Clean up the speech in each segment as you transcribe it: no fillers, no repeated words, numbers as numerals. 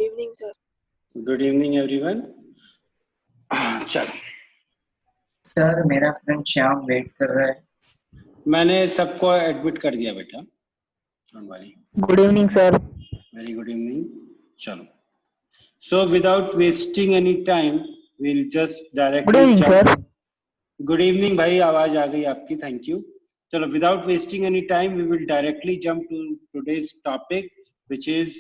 evening, sir. Good evening everyone. चलो, sir मेरा friend Shyam wait कर रहा है। मैंने सबको एडमिट कर दिया बेटा, don't worry. Good evening, sir. Very good evening. चलो, so without wasting any time will just Good directly evening, sir. Good evening भाई, आवाज आ गई आपकी, थैंक यू। चलो, without wasting any time we will directly jump to today's topic, which is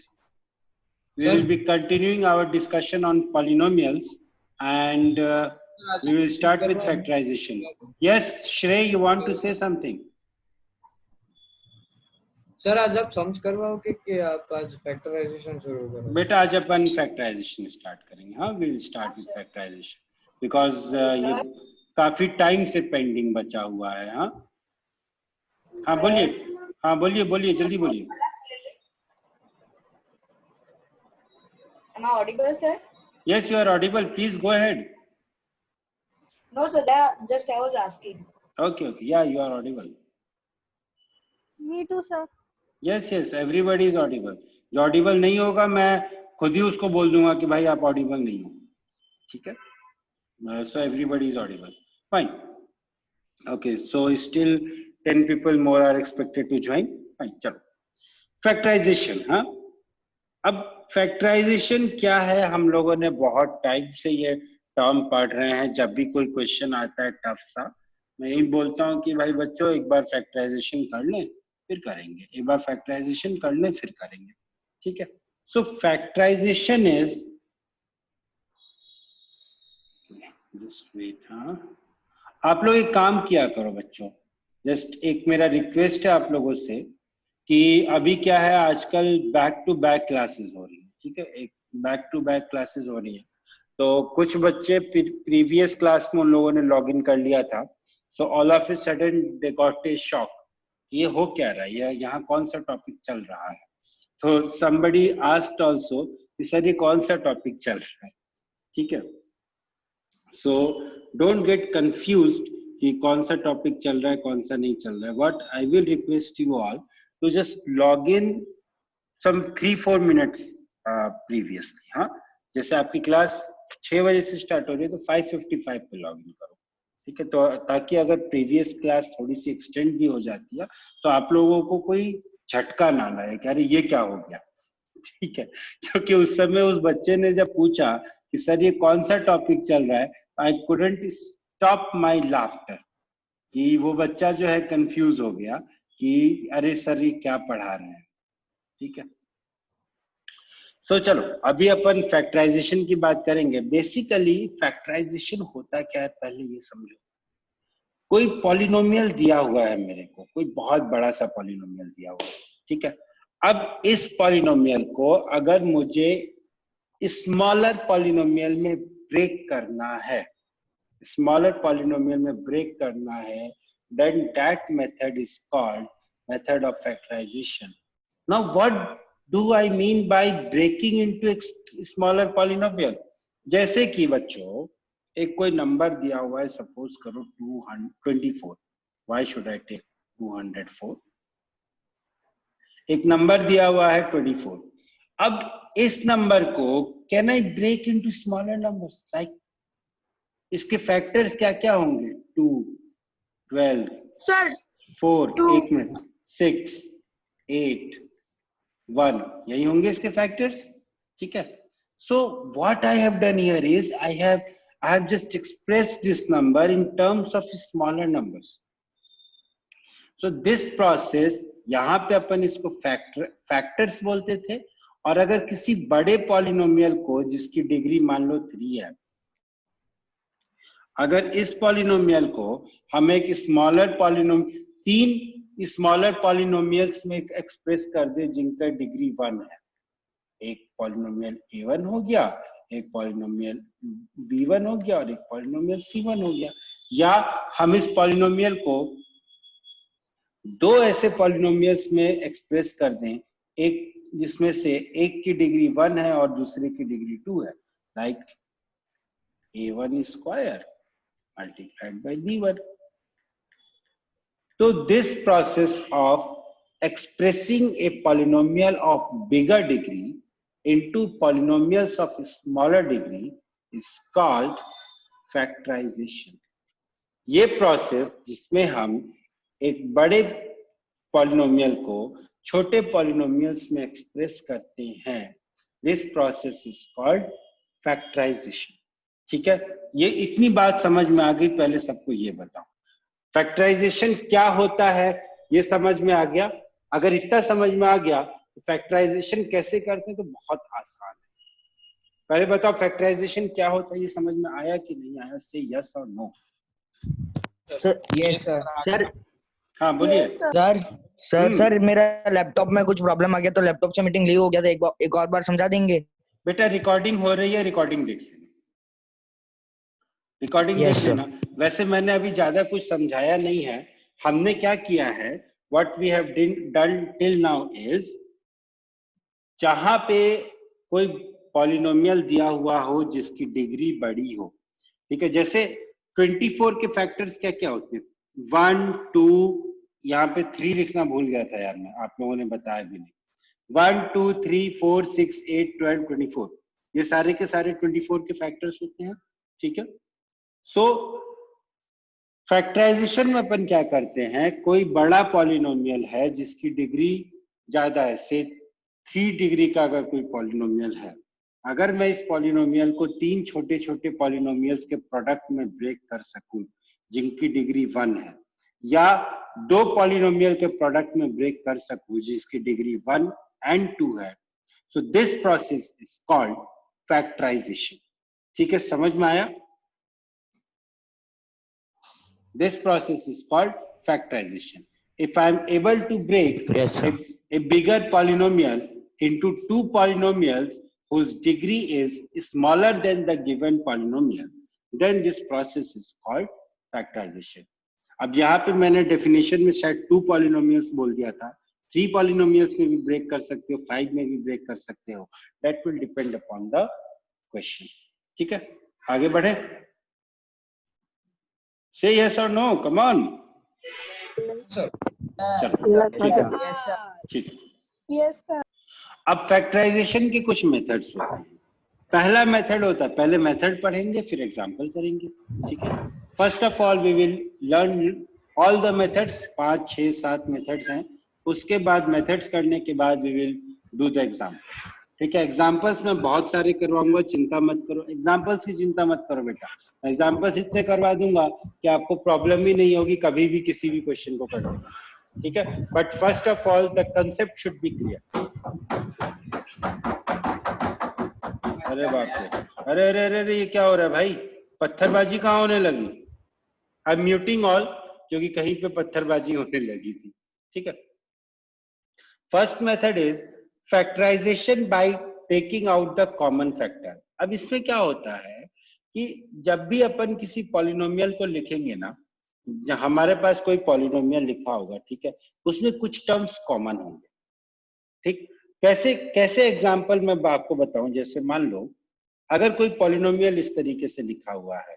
we will be continuing our discussion on polynomials, and we will start with factorization. Yes, Shrey, you want to say something? Sir आज आप sums करवाओगे कि आप आज factorisation शुरू करोगे? बेटा आज अपन फैक्टराइजेशन स्टार्ट करेंगे। हाँ, we will start with factorization because ये काफी टाइम से पेंडिंग बचा हुआ है। हाँ हाँ बोलिए, हाँ बोलिए बोलिए, जल्दी बोलिए। Am I audible, sir? Yes, you are audible. Please go ahead. No, sir. That just I was asking. Okay, okay. Yeah, you are audible. Me too, sir. Yes, yes. Everybody is audible. जो audible नहीं होगा मैं खुद ही उसको बोल दूंगा कि भाई आप audible नहीं हो, ठीक है? So everybody is audible. Fine. Okay. So still 10 people more are expected to join. Fine. चलो. Factorization, हाँ? अब फैक्टराइजेशन क्या है, हम लोगों ने बहुत टाइम से ये टर्म पढ़ रहे हैं। जब भी कोई क्वेश्चन आता है टफ सा, मैं यही बोलता हूँ कि भाई बच्चों एक बार फैक्टराइजेशन कर लें फिर करेंगे, एक बार फैक्टराइजेशन कर लें फिर करेंगे, ठीक है? So factorisation is just wait. हाँ, आप लोग एक काम किया करो बच्चों, जस्ट एक मेरा रिक्वेस्ट है आप लोगों से कि अभी क्या है, आजकल बैक टू बैक क्लासेस हो रही है, ठीक है? एक बैक टू बैक क्लासेस हो रही है, तो कुछ बच्चे प्रीवियस क्लास में उन लोगों ने लॉग इन कर लिया था, so all of a sudden they got a shock, ये हो क्या रहा है, यहाँ कौन सा टॉपिक चल रहा है? तो somebody asked also कि सर ये कौन सा टॉपिक चल रहा है, ठीक है? सो डोंट गेट कंफ्यूज्ड कि कौन सा टॉपिक चल रहा है कौन सा नहीं चल रहा है। What I will request you all to just log in some 3-4 minutes previously। हाँ, जैसे आपकी क्लास 6 बजे से स्टार्ट हो रही है तो 5:55 पे लॉग इन करो, ठीक है? तो ताकि अगर प्रीवियस क्लास थोड़ी सी एक्सटेंड भी हो जाती है तो आप लोगों को कोई झटका ना लगे कि अरे ये क्या हो गया, ठीक है? क्योंकि उस समय उस बच्चे ने जब पूछा कि सर ये कौन सा टॉपिक चल रहा है, I couldn't stop my laughter, कि वो बच्चा जो है कंफ्यूज हो गया कि अरे सर ये क्या पढ़ा रहे हैं, ठीक है? सो चलो अभी अपन फैक्टराइजेशन की बात करेंगे। बेसिकली फैक्टराइजेशन होता क्या है पहले ये समझो। कोई पॉलिनोमियल दिया हुआ है मेरे को, कोई बहुत बड़ा सा पॉलिनोमियल दिया हुआ है, ठीक है? अब इस पॉलिनोमियल को अगर मुझे स्मॉलर पॉलिनोमियल में ब्रेक करना है, स्मॉलर पॉलिनोमियल में ब्रेक करना है, then that method is called method of factorization. Now what do I mean by breaking into smaller polynomial? जैसे कि बच्चों एक कोई नंबर दिया हुआ है, सपोज करो 224, why should I take 204? एक नंबर दिया हुआ है 24। अब इस नंबर को can I break into smaller numbers, like इसके फैक्टर्स क्या क्या होंगे? 2, 12, Sir, 4, 2, 1 मिनट, 6, 8, 1, यही होंगे इसके फैक्टर्स, ठीक है? So what I have done here is I have just expressed this number in terms of smaller numbers. So this process, यहाँ पे अपन इसको फैक्टर्स बोलते थे, और अगर किसी बड़े पॉलिनोमियल को जिसकी डिग्री मान लो 3 है, अगर इस पॉलिनोमियल को हम एक स्मॉलर पॉलिनोमियल 3 स्मॉलर पॉलिनोमियल्स में एक्सप्रेस कर दे जिनका डिग्री 1 है, एक पॉलिनोमियल A1 हो गया, एक पॉलिनोमियल B1 हो गया और एक पॉलिनोमियल C1 हो गया, या हम इस पॉलिनोमियल को 2 ऐसे पॉलिनोमियल्स में एक्सप्रेस कर दें, एक जिसमें से एक की डिग्री 1 है और दूसरे की डिग्री 2 है, like A1 square multiplied by B1. So this process of expressing a polynomial of bigger degree into polynomials of smaller degree is called factorization. ये प्रोसेस जिसमें हम एक बड़े पॉलिनोमियल को छोटे पॉलिनोमियल्स में एक्सप्रेस करते हैं, this process is called factorisation. ठीक है, ये इतनी बात समझ में आ गई. पहले सबको ये बताओ फैक्टराइजेशन क्या होता है, ये समझ में आ गया. अगर इतना समझ में आ गया तो फैक्टराइजेशन कैसे करते हैं तो बहुत आसान है. पहले बताओ फैक्टराइजेशन क्या होता है, ये समझ में आया कि नहीं आया? से यस और नो. Yes sir. सर हाँ बोलिए. सर मेरा लैपटॉप में कुछ प्रॉब्लम आ गया तो लैपटॉप से मीटिंग लीव हो गया था. एक और बार समझा देंगे? बेटा रिकॉर्डिंग हो रही है, रिकॉर्डिंग देख लेना. रिकॉर्डिंग Yes, देख लेना. वैसे मैंने अभी ज्यादा कुछ समझाया नहीं है. हमने क्या किया है, what we have done till now is, जहां पे कोई पॉलिनोमियल दिया हुआ हो जिसकी डिग्री बड़ी हो, ठीक है, जैसे 24 के फैक्टर्स क्या क्या होते हैं, 1 2, यहाँ पे 3 लिखना भूल गया था यार मैं, आप लोगों ने बताया भी नहीं. 1 2 3 4 6 8 12 24, ये सारे के सारे 24 के फैक्टर्स होते हैं. ठीक है. सो फैक्टराइजेशन में अपन क्या करते हैं, कोई बड़ा पॉलिनोमियल है जिसकी डिग्री ज्यादा है, से 3 डिग्री का अगर कोई पॉलिनोमियल है, अगर मैं इस पॉलिनोमियल को 3 छोटे छोटे पॉलिनोमियल्स के प्रोडक्ट में ब्रेक कर सकूं जिनकी डिग्री 1 है, या 2 पॉलिनोमियल के प्रोडक्ट में ब्रेक कर सकूं जिसकी डिग्री 1 and 2 है, so this process is called factorisation. ठीक है, समझ में आया? This process is called factorization. If I am able to break Yes, sir. a bigger polynomial into 2 polynomials whose degree is smaller than the given polynomial, then this process is called factorization. अब यहाँ पे मैंने definition में शायद 2 polynomials बोल दिया था. 3 polynomials में भी ब्रेक कर सकते हो, 5 में भी ब्रेक कर सकते हो. That will depend upon the question. ठीक है, आगे बढ़े. Say yes or no, come on. Sir. चलो ठीक है. Yes sir. ठीक है. Yes, sir. अब फैक्टराइजेशन के कुछ मेथड्स होते हैं. पहला मेथड होता है, पहले मेथड पढ़ेंगे फिर एग्जांपल करेंगे. ठीक है. First of all we will learn all the methods. 5 6 7 methods हैं. उसके बाद मेथड्स करने के बाद we will do the example. ठीक है. एग्जांपल्स में बहुत सारे करवाऊंगा, चिंता मत करो. एग्जांपल्स की चिंता मत करो बेटा. एग्जांपल्स इतने करवा दूंगा कि आपको प्रॉब्लम ही नहीं होगी कभी भी किसी भी क्वेश्चन को करने में. ठीक है. But first of all the concept should be clear. अरे बाप रे, अरे अरे अरे अरे, ये क्या हो रहा है भाई? पत्थरबाजी कहाँ होने लगी? आई एम म्यूटिंग ऑल, क्योंकि कहीं पे पत्थरबाजी होने लगी थी. ठीक है. First method is factorization by taking out the common factor. अब इसमें क्या होता है कि जब भी अपन किसी पॉलिनोमियल को लिखेंगे ना, हमारे पास कोई पॉलिनोमियल लिखा होगा, ठीक है, उसमें कुछ टर्म्स कॉमन होंगे. ठीक. कैसे कैसे एग्जांपल मैं आपको बताऊं. जैसे मान लो अगर कोई पॉलिनोमियल इस तरीके से लिखा हुआ है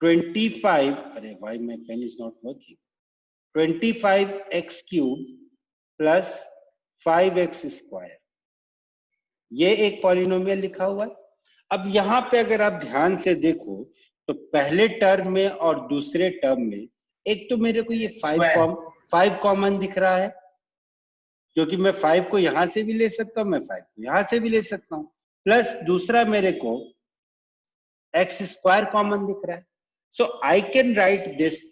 25, अरे भाई my pen is not working, 25x³ plus 5x square, ये एक पॉलिनोमियल लिखा हुआ है. अब यहाँ पे अगर आप ध्यान से देखो तो पहले टर्म में और दूसरे टर्म में एक तो मेरे को ये 5 कॉमन दिख रहा है, क्योंकि मैं 5 को यहां से भी ले सकता हूं, मैं 5 को यहां से भी ले सकता हूं. प्लस दूसरा मेरे को x स्क्वायर कॉमन दिख रहा है. So I can write this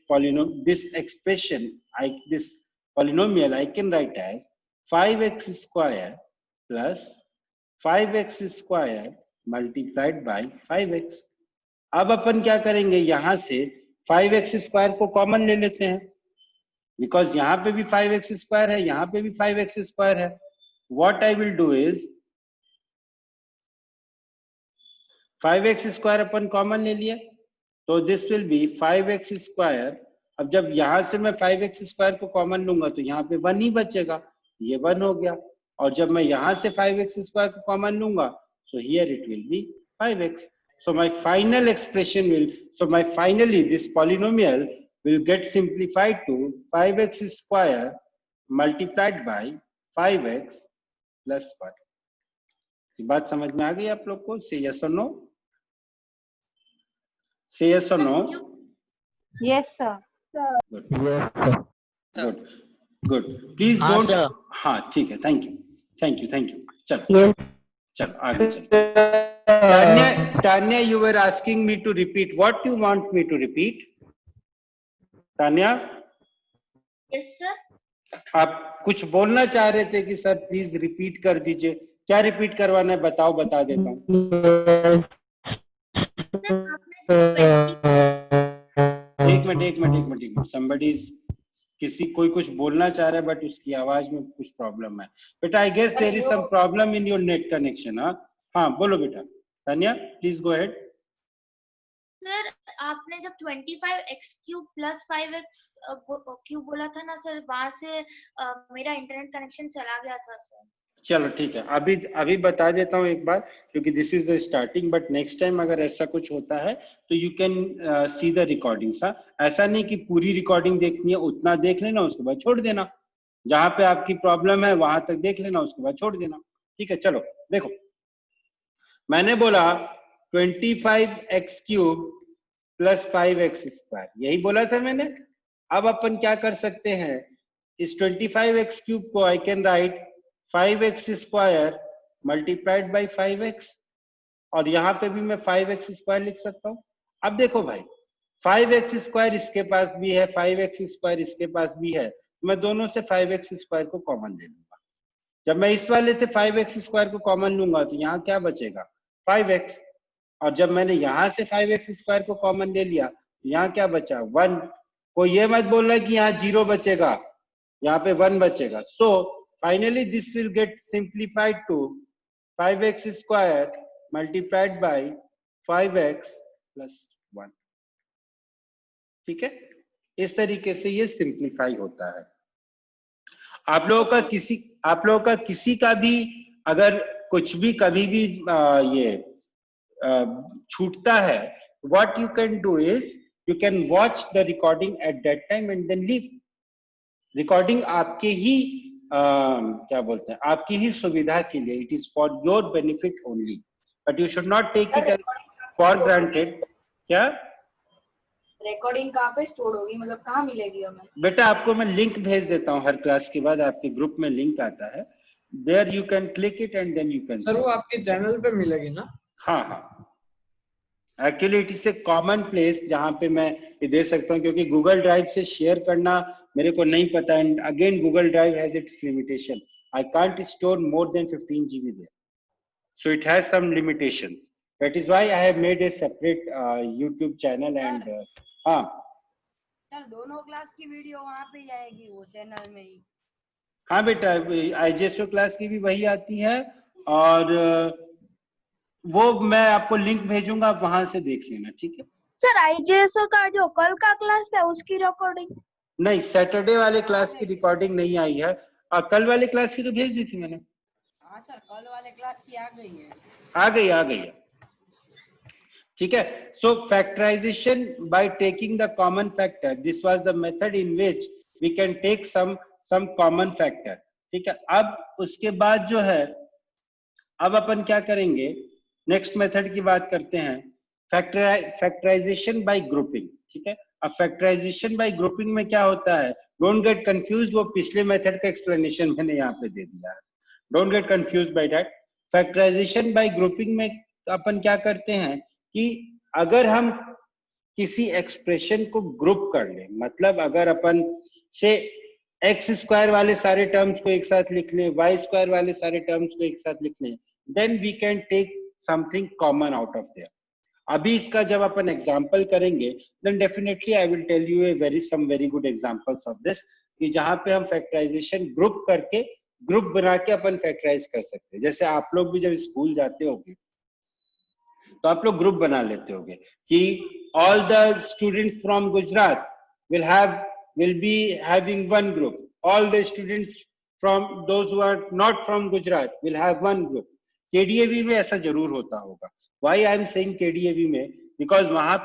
polynomial I can write as 5x square plus 5x square multiplied by 5x. अब अपन क्या करेंगे, यहां से 5x स्क्वायर को कॉमन ले लेते हैं, बिकॉज यहाँ पे भी 5x स्क्वायर है, यहाँ पे भी 5x स्क्वायर है. What I will do is 5x square upon common ले लिया, तो this will B 5x square. अब जब यहां से मैं 5x स्क्वायर को कॉमन लूंगा तो यहाँ पे 1 ही बचेगा, ये 1 हो गया. और जब मैं यहां से 5x स्क्वायर को कॉमन लूंगा, so here it will be 5x. So my final expression will, so my finally this polynomial will get simplified to 5x square multiplied by 5x plus 1. ये बात समझ में आ गई आप लोग को? से यस और नो, से यस और no. Yes, sir. Good good, please हाँ, डोंट। sir. हाँ ठीक है, thank you thank you thank you. चलो Yes. चलो आगे चलते हैं। Tanya you were asking me to repeat, what you want me to repeat? Tanya Yes, sir. आप कुछ बोलना चाह रहे थे कि सर प्लीज रिपीट कर दीजिए, क्या रिपीट करवाना है बताओ, बता देता हूँ। Sir, आपने जब 20 एक मिनट somebody किसी कोई कुछ बोलना चाह रहा है बट उसकी आवाज में कुछ प्रॉब्लम है बेटा। I guess there is some problem in your net connection. हाँ बोलो बेटा। Tanya please go ahead. Sir, आपने जब 25x cube plus 5x cube बोला था ना सर, वहां से मेरा इंटरनेट कनेक्शन चला गया था सर। चलो ठीक है, अभी बता देता हूँ एक बार, क्योंकि this is the starting, but next time अगर ऐसा कुछ होता है तो you can see the recordings. ऐसा नहीं कि पूरी रिकॉर्डिंग देखनी है, उतना देख लेना उसके बाद छोड़ देना, जहां पे आपकी प्रॉब्लम है वहां तक देख लेना उसके बाद छोड़ देना। ठीक है, चलो देखो मैंने बोला 25x cube plus 5x square, यही बोला था मैंने। अब अपन क्या कर सकते हैं, इस 25x क्यूब को आई can right 5x square multiplied by 5x, और यहाँ पे भी मैं 5x स्क्वायर लिख सकता हूँ। अब देखो भाई 5x स्क्वायर इसके पास भी है, 5x स्क्वायर इसके पास भी है, मैं दोनों से 5x स्क्वायर को कॉमन ले लूंगा। जब मैं इस वाले से 5x स्क्वायर को कॉमन लूंगा तो यहाँ क्या बचेगा 5x, और जब मैंने यहाँ से 5x स्क्वायर को कॉमन ले लिया तो यहाँ क्या बचा 1। कोई ये मत बोलना कि यहाँ 0 बचेगा, यहाँ पे 1 बचेगा। So finally this will get simplified to 5x square multiplied by 5x plus 1। ठीक है, इस तरीके से ये सिंप्लीफाई होता है। आप लोगों का किसी का भी अगर कुछ भी कभी भी ये छूटता है, what you can do is you can watch the recording at that time and then leave. Recording आपके ही क्या बोलते हैं, आपकी ही सुविधा के लिए, it is for your benefit only, but you should not take it for granted. क्या recording कहाँ पे स्टोर होगी, मतलब कहाँ मिलेगी हमें? बेटा आपको मैं लिंक भेज देता हूँ, हर क्लास के बाद आपके ग्रुप में लिंक आता है, there you can click it and then you can. Sir वो आपके चैनल पे मिलेगी ना? हाँ हाँ, actually it is a common place जहाँ पे मैं ये दे सकता हूँ, क्योंकि गूगल ड्राइव से शेयर करना मेरे को नहीं पता, and again Google drive has its limitation, I can't store more than 15 GB there, so it has some limitations, that is why I have made a separate YouTube channel and हाँ sir दोनों class की video वहाँ पे ही आएगी, वो channel में ही? हाँ बेटा, आईजेएसओ क्लास की भी वही आती है, और वो मैं आपको लिंक भेजूंगा, आप वहां से देख लेना। ठीक है सर, आईजेएसओ का जो कल का क्लास है उसकी रिकॉर्डिंग? नहीं, सैटरडे वाले क्लास की रिकॉर्डिंग नहीं आई है, और कल वाले क्लास की तो भेज दी थी मैंने। हाँ सर, कल वाले क्लास की आ गई है। आ गई है। ठीक है, so factorization by taking the common factor, this was the method in which we can take some common factor. ठीक है, अब उसके बाद जो है, अब अपन क्या करेंगे, नेक्स्ट मेथड की बात करते हैं, फैक्टराइजेशन बाय ग्रुपिंग। ठीक है, अब फैक्टराइजेशन बाय ग्रुपिंग में क्या होता है, डोंट गेट कंफ्यूज, वो पिछले मेथड का एक्सप्लेनेशन मैंने यहाँ पे दे दिया है, don't get confuse by that. Factorization by grouping में अपन क्या करते हैं कि अगर हम किसी एक्सप्रेशन को ग्रुप कर ले, मतलब अगर अपन से एक्स स्क्वायर वाले सारे टर्म्स को एक साथ लिख लें, वाई स्क्वायर वाले सारे टर्म्स को एक साथ लिख लें, then we can take something common out of there. अभी इसका जब अपन एग्जांपल करेंगे, then definitely I will tell you some very good examples of this, कि जहां पे हम फैक्टराइजेशन ग्रुप करके, ग्रुप बना के अपन फैक्टराइज कर सकते हैं। जैसे आप लोग भी जब स्कूल जाते होंगे तो आप लोग ग्रुप बना लेते होंगे कि all the students from Gujarat will be having one group, all the students from those who are not from Gujarat will have one group. KDAV में ऐसा जरूर होता होगा। Why I am saying KDAV में, because वहां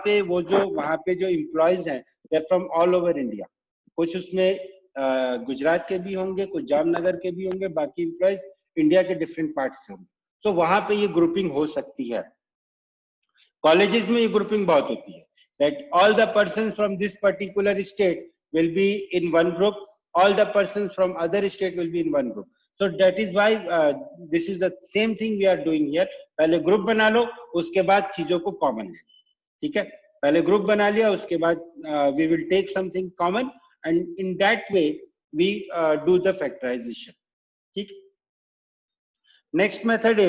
पे जो employees हैं, they're from all over India. कुछ उसमें गुजरात के भी होंगे, कुछ जामनगर के भी होंगे, बाकी employees इंडिया के डिफरेंट पार्ट से होंगे। सो वहां पे ये ग्रुपिंग हो सकती है। कॉलेजेस में ये ग्रुपिंग बहुत होती है, that all the persons from this particular state will be in one group, all the persons from other state will be in one group. So that is why this is the same thing we are doing here. पहले group बना लो, उसके बाद चीजों को common ले लो, ठीक है। पहले ग्रुप बना लिया, उसके बाद we will take something common and in that way we do the factorization, ठीक। next method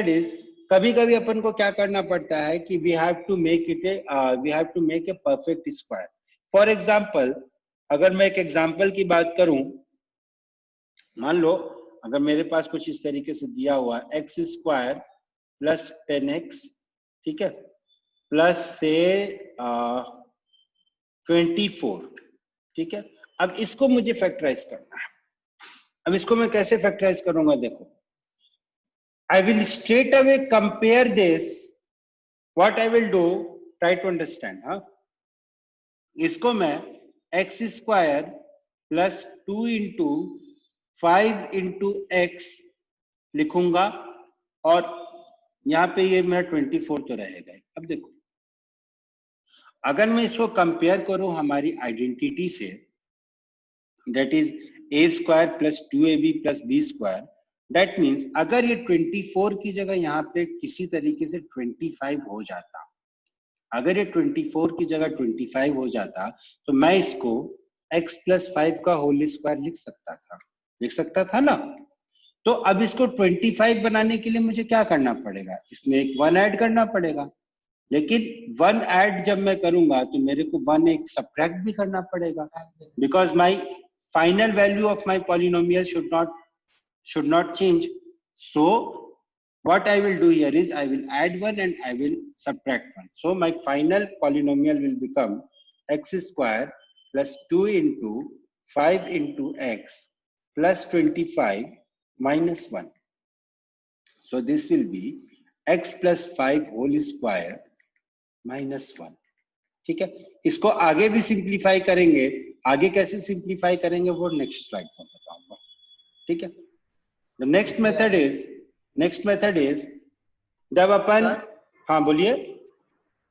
is कभी कभी अपन को क्या करना पड़ता है कि we have to make a perfect square. For example, अगर मैं एक एग्जांपल की बात करूं, मान लो अगर मेरे पास कुछ इस तरीके से दिया हुआ x स्क्वायर प्लस 10x, ठीक है, प्लस से 24, ठीक है। अब इसको मुझे फैक्टराइज करना है। अब इसको मैं कैसे फैक्टराइज करूंगा, देखो, I will straight away compare this. What I will do, try to understand, हाँ? इसको मैं x square plus 2 into 5 into x लिखूंगा और यहाँ पे ये मेरा 24 तो रहेगा। अब देखो, अगर मैं इसको कंपेयर करूं हमारी आइडेंटिटी से, that is a square plus 2ab plus b square, That means अगर ये 24 की जगह यहाँ पे किसी तरीके से 25 हो जाता, अगर ये 24 की जगह 25 हो जाता, तो मैं इसको x प्लस 5 का होल स्क्वायर लिख सकता था ना। तो अब इसको 25 बनाने के लिए मुझे क्या करना पड़ेगा, इसमें एक 1 ऐड करना पड़ेगा, लेकिन 1 ऐड जब मैं करूंगा तो मेरे को 1 एक सब्ट्रैक्ट भी करना पड़ेगा, because my final value of my polynomial should not change. So what I will do here is I will add 1 and I will subtract 1. So my final polynomial will become x square plus 2 into 5 into x plus 25 minus 1. So this will be x plus 5 whole square minus 1. ठीक है, इसको आगे भी simplify करेंगे, आगे कैसे simplify करेंगे वो नेक्स्ट स्लाइड में बताऊंगा, ठीक है। The next method is जब अपन, हाँ बोलिए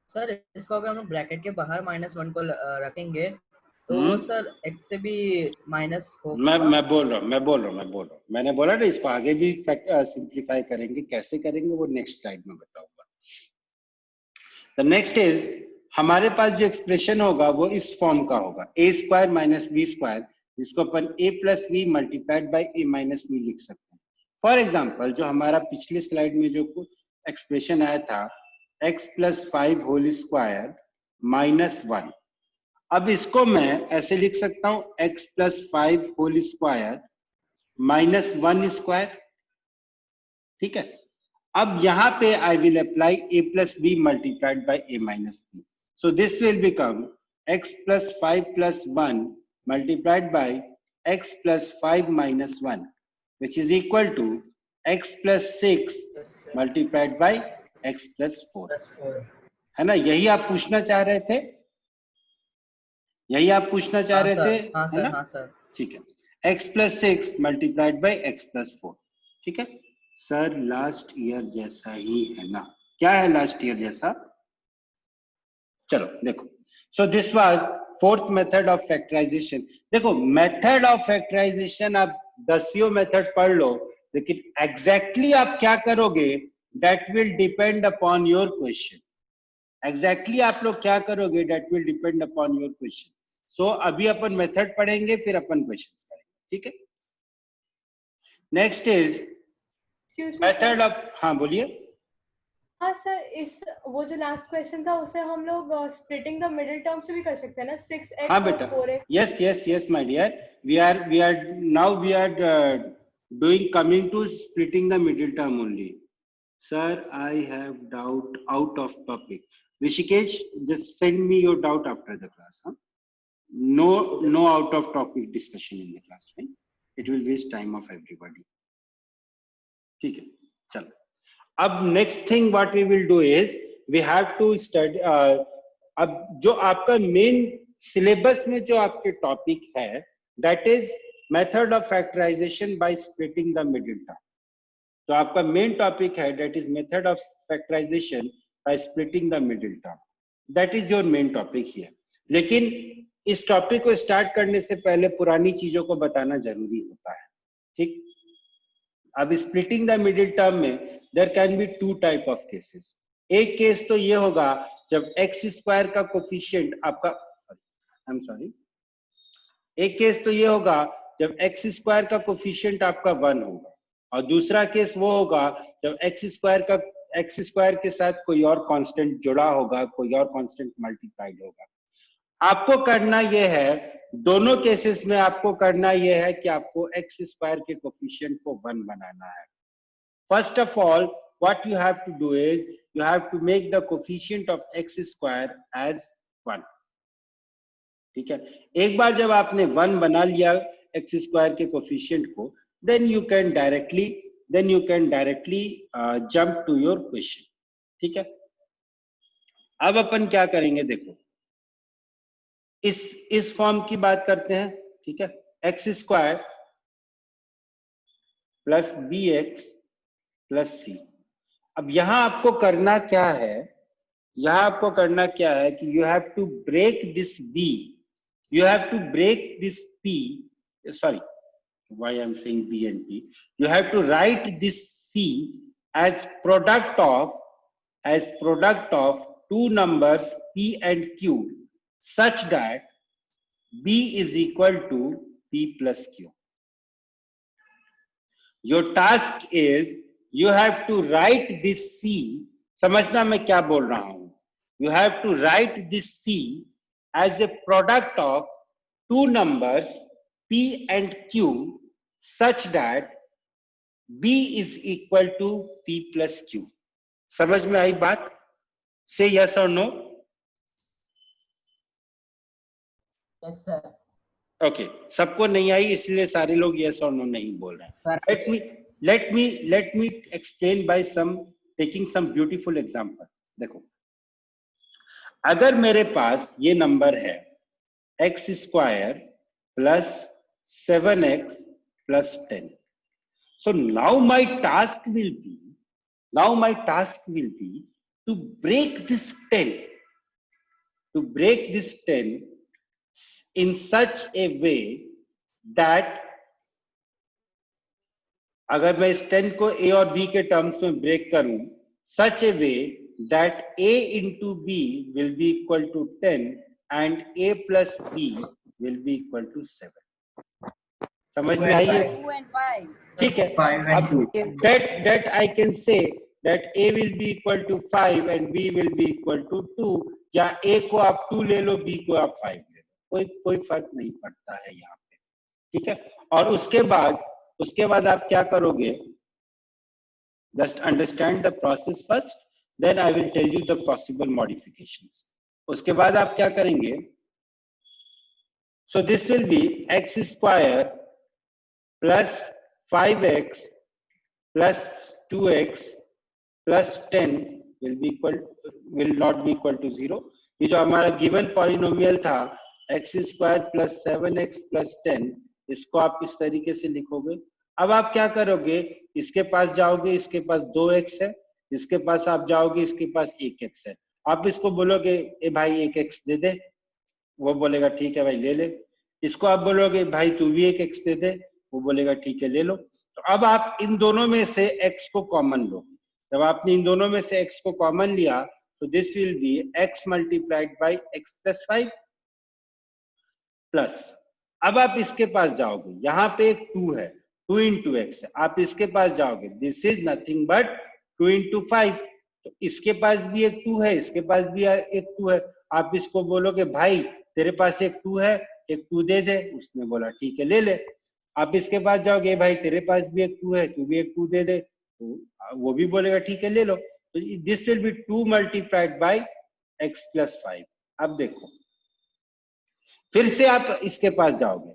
सर, इसको अगर हम ब्रैकेट के बाहर -1 को रखेंगे तो सर x से भी माइनस होगा। मैं बोल रहा हूँ, मैंने बोला ना इसको आगे भी सिंप्लीफाई करेंगे, कैसे करेंगे वो नेक्स्ट स्लाइड में बताऊंगा। The next is हमारे पास जो एक्सप्रेशन होगा वो इस फॉर्म का होगा, a square minus b square, जिसको अपन a plus b multiplied by a minus b लिख सकते हैं। फॉर एग्जाम्पल जो हमारा पिछली स्लाइड में जो एक्सप्रेशन आया था x plus 5 whole square minus 1, अब इसको मैं ऐसे लिख सकता हूं x plus 5 whole square minus 1 square, ठीक है। अब यहाँ पे I will apply a plus b multiplied by a minus b, so this will become x plus 5 plus 1 multiplied by x plus 5 minus 1, which is equal to x plus 6 multiplied by x plus 4, है ना। यही आप पूछना चाह रहे थे, हाँ sir, हाँ सर, ठीक है। x plus 6 multiplied by x plus 4, ठीक है सर। लास्ट ईयर जैसा ही है ना, क्या है लास्ट ईयर जैसा, चलो देखो। So this was fourth method of factorization. देखो मेथड ऑफ फैक्टराइजेशन आप 10 मेथड पढ़ लो, लेकिन एग्जैक्टली आप क्या करोगे that will depend upon your question. Exactly आप लोग क्या करोगे that will depend upon your question. So अभी अपन मेथड पढ़ेंगे, फिर अपन क्वेश्चंस करेंगे, ठीक है। नेक्स्ट इज मेथड ऑफ, हाँ बोलिए। हाँ सर, इस वो जो लास्ट क्वेश्चन था उसे हम लोग स्प्लिटिंग द मिडिल टर्म से भी कर सकते हैं ना, 6x हाँ और बेटा, 4x। yes my dear, we are doing coming to splitting the middle term only. Sir, I have doubt out of topic. Rishikesh, just send me your doubt after the class, huh? No out of topic discussion in the class, right? It will waste time of everybody. ठीक है, चलो। अब next thing what we will do is we have to study, अब जो आपका main syllabus में जो आपके टॉपिक है that is method of factorization by splitting the middle term, तो आपका मेन टॉपिक है that is method of factorization by splitting the middle term, that is your main topic here. लेकिन इस topic को स्टार्ट करने से पहले पुरानी चीजों को बताना जरूरी होता है, ठीक। अब स्प्लिटिंग द मिडिल टर्म में there can be two type of cases. एक केस तो ये होगा जब एक्स स्क्वायर का कोफिशिएंट आपका एक केस तो ये होगा जब एक्स स्क्वायर का कोफिशिएंट आपका 1 होगा, और दूसरा केस वो होगा जब एक्स स्क्वायर के साथ कोई और कांस्टेंट जुड़ा होगा, कोई और कांस्टेंट मल्टीप्लाइड होगा। आपको करना यह है, दोनों केसेस में आपको करना यह है कि आपको एक्स स्क्वायर के कोफिशिएंट को 1 बनाना है। First of all what you have to do is you have to make the coefficient of x square as 1, ठीक है। एक बार जब आपने 1 बना लिया एक्स स्क्वायर के कोफिशिएंट को, then you can directly jump to your question, ठीक है। अब अपन क्या करेंगे, देखो इस फॉर्म की बात करते हैं, ठीक है। X square plus b x plus c. अब यहां आपको करना क्या है, यहां आपको करना क्या है कि you have to break this b, you have to break this p, sorry why I'm saying b and p, you have to write this c as product of two numbers p and q such that b is equal to p plus q. Your task is you have to write this c, समझना मैं क्या बोल रहा हूं, you have to write this c as a product of two numbers p and q such that b is equal to p plus q. समझ में आई बात? Say yes or no. Yes sir. Okay, सबको नहीं आई इसलिए सारे लोग yes or no नहीं बोल रहे हैं। Let me explain by taking some beautiful example. देखो, अगर मेरे पास ये नंबर है x square plus 7x plus 10. So now my task will be to break this 10 in such a way that अगर मैं इस 10 को a और b के टर्म्स में ब्रेक करूं, such a way that a into b will be equal to 10 and a plus b will be equal to 7. समझ में आई है? 2 and 5. ठीक है। 5 and 2. That I can say that a will be equal to 5 and b will be equal to 2, या a को आप 2 ले लो, b को आप 5 ले लो, कोई फर्क नहीं पड़ता है यहाँ पे, ठीक है। और उसके बाद आप क्या करोगे, just understand the process first, then I will tell you the possible modifications. उसके बाद आप क्या करेंगे, so this will be x square plus 5x plus 2x plus 10 will not be equal to 0. ये जो हमारा गिवन पॉलिनोमियल था x square plus 7x plus 10, इसको आप इस तरीके से लिखोगे। अब आप क्या करोगे, इसके पास जाओगे, इसके पास 2x है, इसके पास आप जाओगे, इसके पास 1x है। आप इसको बोलोगे ए भाई 1x दे दे, वो बोलेगा ठीक है भाई ले ले। इसको आप बोलोगे भाई तू भी 1x दे दे, वो बोलेगा ठीक है ले लो। तो अब आप इन दोनों में से x को कॉमन लो। जब आपने इन दोनों में से x को कॉमन लिया तो this will be x multiplied by x plus 5 plus, अब आप इसके पास जाओगे, यहाँ पे एक 2 है, 2 into x है, आप इसके पास जाओगे, this is nothing but 2 into 5, तो इसके पास भी एक 2 है, इसके पास भी एक 2 है। आप इसको बोलोगे भाई तेरे पास एक 2 है, एक 2 दे दे, उसने बोला ठीक है ले ले। आप इसके पास जाओगे, भाई तेरे पास भी एक 2 है, तू भी एक 2 दे दे, तो वो भी बोलेगा ठीक है ले लो। तो this will B 2 multiplied by x plus 5। अब देखो, फिर से आप इसके पास जाओगे,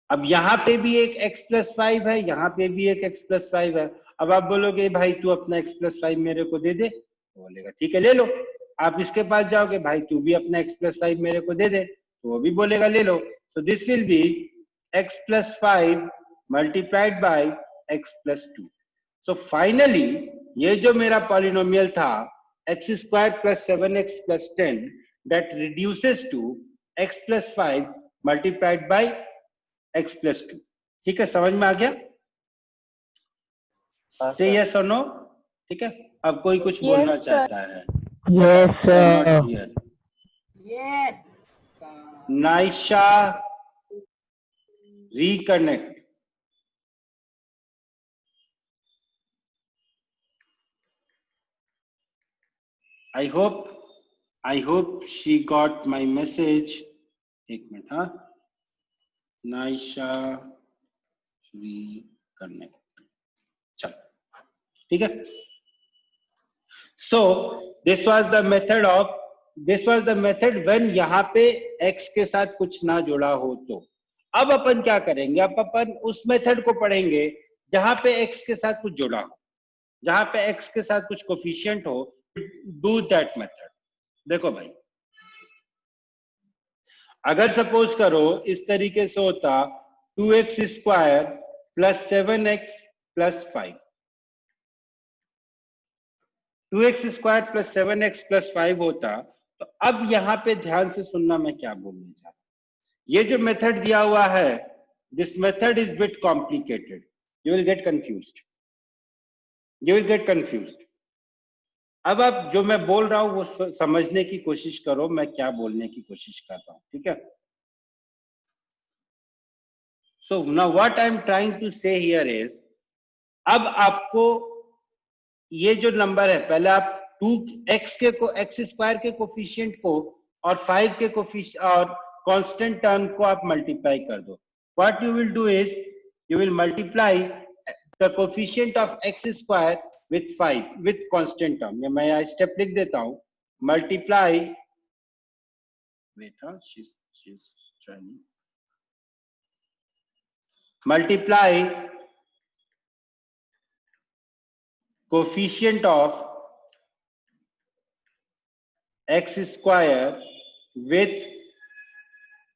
अब यहाँ पे भी एक x प्लस 5 है, यहाँ पे भी एक x प्लस 5 है। अब आप बोलोगे भाई तू अपना x प्लस 5 मेरे को दे दे, तो बोलेगा ठीक है ले लो। आप इसके पास जाओगे, भाई तू भी अपना x प्लस 5 मेरे को दे दे, तो वो भी बोलेगा ले लो। So this will be x plus 5 multiplied by x plus 2. So finally ये जो मेरा पॉलिनोमियल था x square plus 7x plus 10 that reduces to x plus 5 multiplied by x plus 2। ठीक है, समझ में आ गया? से यस और नो? ठीक है, अब कोई कुछ बोलना चाहता है? Yes not here. Yes Naisha reconnect. I hope she got my message. एक मिनट, हाँ, नाइशा reconnect. चल, ठीक है। So this was the method when यहाँ पे x के साथ कुछ ना जुड़ा हो तो। अब अपन क्या करेंगे? अब अपन उस मेथड को पढ़ेंगे जहां पे x के साथ कुछ जुड़ा हो, जहां पे x के साथ कुछ कोफिशिएंट हो। Do that method. देखो भाई, अगर सपोज करो इस तरीके से होता 2x square plus 7x plus 5, 2x square plus 7x plus 5 होता, तो अब यहाँ पे ध्यान से सुनना मैं क्या बोलने जा रहा हूं। ये जो मेथड दिया हुआ है, this method is bit complicated, you will get confused. अब आप जो मैं बोल रहा हूं वो समझने की कोशिश करो, मैं क्या बोलने की कोशिश कर रहा हूं, ठीक है? So now what I am trying to say here is, अब आपको ये जो नंबर है, पहले आप 2x स्क्वायर के कोफिशिएंट को और 5 के कोफिशिएंट और कांस्टेंट टर्म को आप मल्टीप्लाई कर दो। What you will do is you will multiply the coefficient of x square with 5 with constant term. मैं यहाँ स्टेप लिख देता हूं, multiply, wait, multiply coefficient of x square with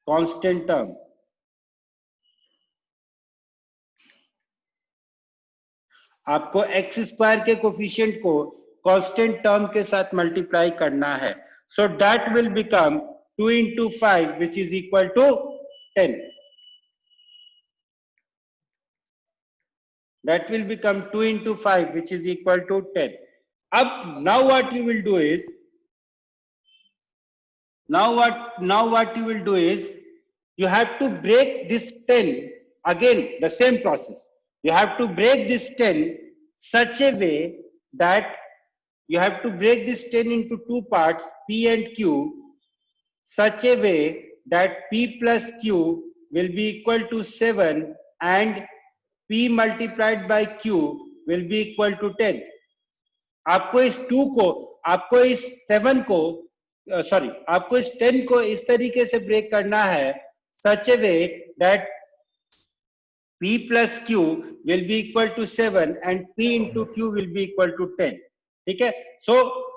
constant term. आपको x स्क्वायर के coefficient को constant term के साथ मल्टीप्लाई करना है। So that will become 2 into 5 which is equal to 10. That will become 2 into 5 which is equal to 10. Up now what you will do is, now what you will do is you have to break this 10, again the same process. You have to break this 10 such a way that you have to break this 10 into two parts, P and Q, such a way that P plus Q will be equal to 7 and P multiplied by Q will be equal to 10. आपको इस 2 को, आपको इस 7 को, sorry, आपको इस 10 को इस तरीके से ब्रेक करना है such a way that P plus Q will be equal to 7 and P into Q will be equal to 10. ठीक है? So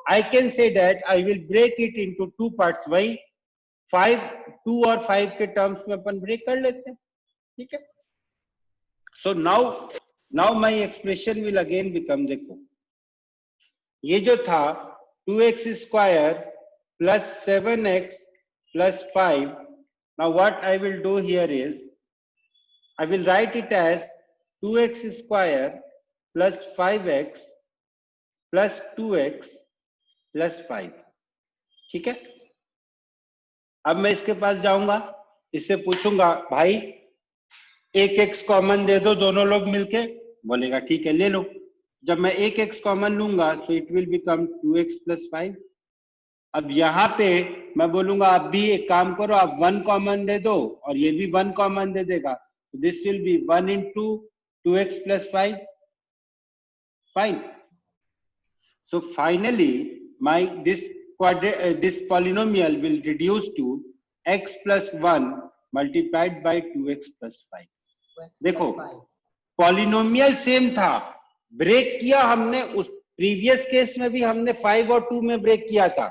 I can say that I will break it into two parts. वही 2 और 5 के terms में अपन break कर लेते हैं, ठीक है? So now my expression will again become, देखो, ये जो था 2x square plus 7x plus 5. Now what I will do here is I will write it as 2x square plus 5x plus 2x plus 5. ठीक है? अब मैं इसके पास जाऊंगा, इससे पूछूंगा भाई एक x कॉमन दे दो दोनों लोग मिलके, बोलेगा ठीक है ले लो। जब मैं एक x कॉमन लूंगा so it will become 2x plus 5. अब यहाँ पे मैं बोलूंगा आप भी एक काम करो, आप 1 कॉमन दे दो और ये भी 1 कॉमन दे देगा, this will B 1 into 2x plus 5. Fine. So finally this polynomial will reduce to x plus 1 multiplied by 2x plus 5. देखो पॉलिनोमियल सेम था, ब्रेक किया हमने, उस प्रीवियस केस में भी हमने 5 और 2 में ब्रेक किया था,